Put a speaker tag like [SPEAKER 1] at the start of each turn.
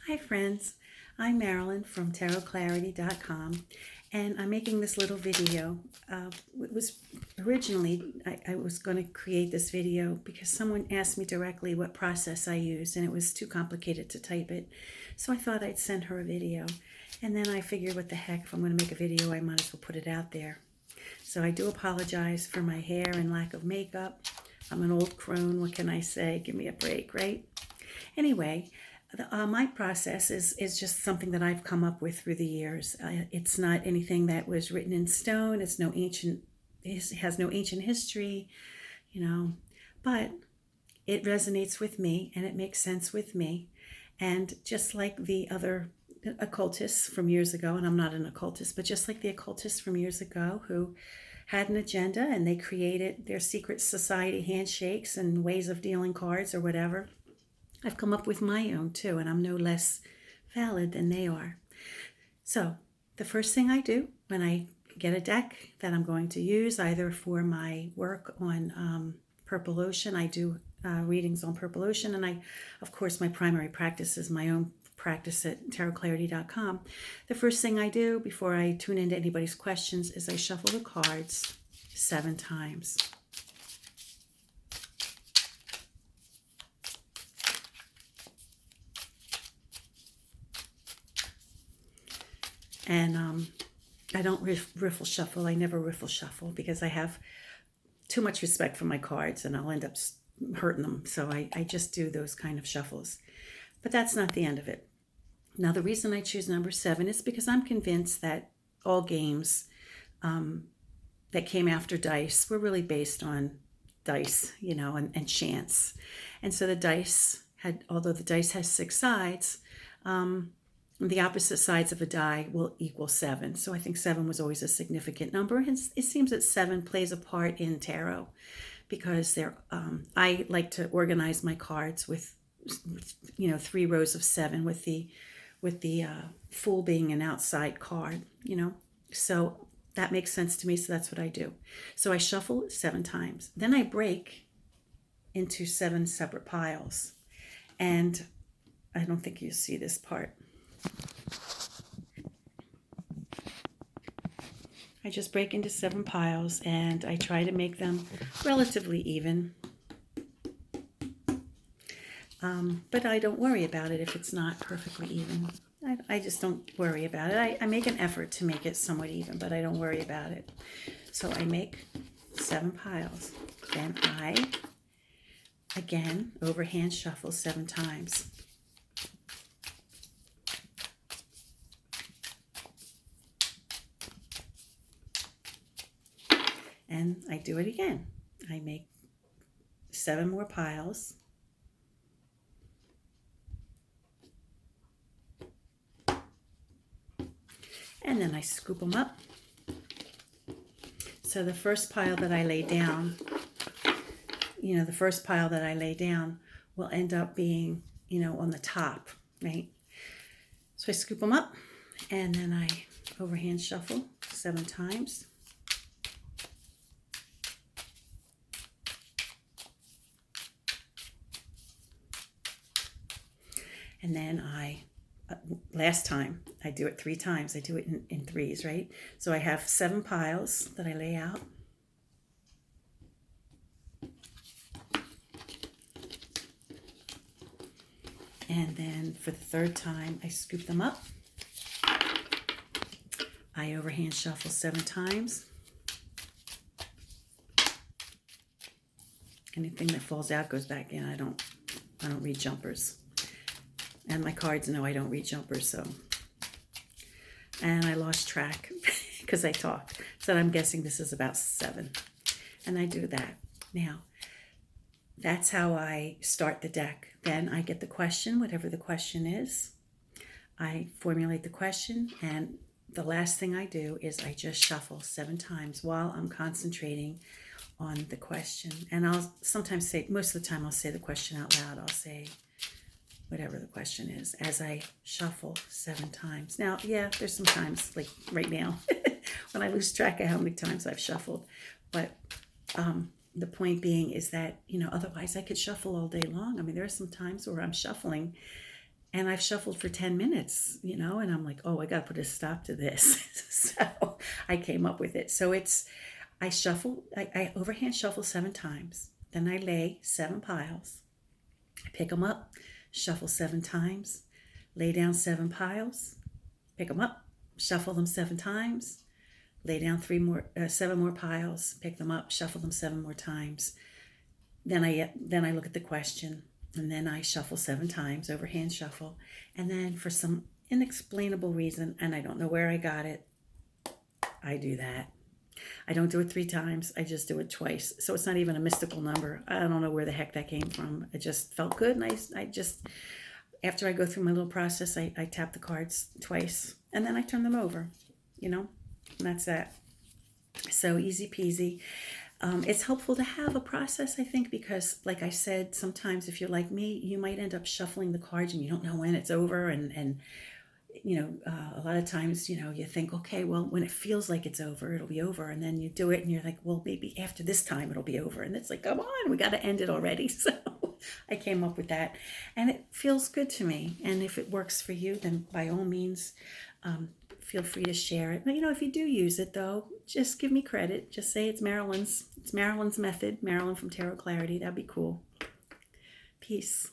[SPEAKER 1] Hi friends, I'm Marilyn from tarotclarity.com and I'm making this little video. It was originally, I was going to create this video because someone asked me directly what process I used and it was too complicated to type it. So I thought I'd send her a video, and then I figured what the heck, if I'm going to make a video I might as well put it out there. So I do apologize for my hair and lack of makeup. I'm an old crone, what can I say? Give me a break, right? Anyway, my process is just something that I've come up with through the years. It's not anything that was written in stone. It has no ancient history, but it resonates with me and it makes sense with me. And just like the other occultists from years ago, and I'm not an occultist, but just like the occultists from years ago who had an agenda and they created their secret society handshakes and ways of dealing cards or whatever, I've come up with my own too, and I'm no less valid than they are. So the first thing I do when I get a deck that I'm going to use, either for my work on Purple Ocean, I do readings on Purple Ocean, and of course, my primary practice is my own practice at tarotclarity.com. The first thing I do before I tune into anybody's questions is I shuffle the cards 7 times. And I don't riffle shuffle. I never riffle shuffle because I have too much respect for my cards and I'll end up hurting them. So I just do those kind of shuffles. But that's not the end of it. Now, the reason I choose number 7 is because I'm convinced that all games that came after dice were really based on dice, and chance. And so the dice although the dice has 6 sides, the opposite sides of a die will equal 7. So I think 7 was always a significant number. And it seems that 7 plays a part in tarot because I like to organize my cards with 3 rows of 7 with the Fool being an outside card, So that makes sense to me. So that's what I do. So I shuffle 7 times. Then I break into 7 separate piles. And I don't think you see this part. I just break into 7 piles and I try to make them relatively even. But I don't worry about it if it's not perfectly even. I just don't worry about it. I make an effort to make it somewhat even, but I don't worry about it. So I make 7 piles. Then I, again, overhand shuffle 7 times. And I do it again. I make 7 more piles. And then I scoop them up. So the first pile that I lay down, will end up being, on the top, right? So I scoop them up and then I overhand shuffle 7 times. And then last time, I do it 3 times. I do it in threes, right? So I have 7 piles that I lay out. And then for the 3rd time, I scoop them up. I overhand shuffle 7 times. Anything that falls out goes back in. I don't read jumpers. And my cards know I don't read jumpers, so. And I lost track because I talked. So I'm guessing this is about 7. And I do that. Now, that's how I start the deck. Then I get the question, whatever the question is. I formulate the question, and the last thing I do is I just shuffle 7 times while I'm concentrating on the question. And I'll sometimes say, most of the time I'll say the question out loud. I'll say whatever the question is as I shuffle 7 times. Now, yeah, there's some times, like right now, when I lose track of how many times I've shuffled. But the point being is that, otherwise I could shuffle all day long. I mean, there are some times where I'm shuffling and I've shuffled for 10 minutes, you know, and I'm like, oh, I got to put a stop to this. So I came up with it. So I overhand shuffle 7 times. Then I lay 7 piles. I pick them up, shuffle 7 times, lay down 7 piles, pick them up, shuffle them 7 times, lay down 7 more piles, pick them up, shuffle them 7 more times. Then I look at the question, and then I shuffle 7 times, overhand shuffle, and then for some inexplainable reason, and I don't know where I got it, I do that. I don't do it 3 times. I just do it twice. So it's not even a mystical number. I don't know where the heck that came from. It just felt good. And I just, after I go through my little process, I tap the cards twice and then I turn them over, you know, and that's that. So easy peasy. It's helpful to have a process, I think, because like I said, sometimes if you're like me, you might end up shuffling the cards and you don't know when it's over. And you know, a lot of times, you know, you think, okay, well, when it feels like it's over, it'll be over. And then you do it and you're like, well, maybe after this time it'll be over. And it's like, come on, we got to end it already. So I came up with that and it feels good to me. And if it works for you, then by all means, feel free to share it. But, you know, if you do use it though, just give me credit. Just say it's Marilyn's method, Marilyn from Tarot Clarity. That'd be cool. Peace.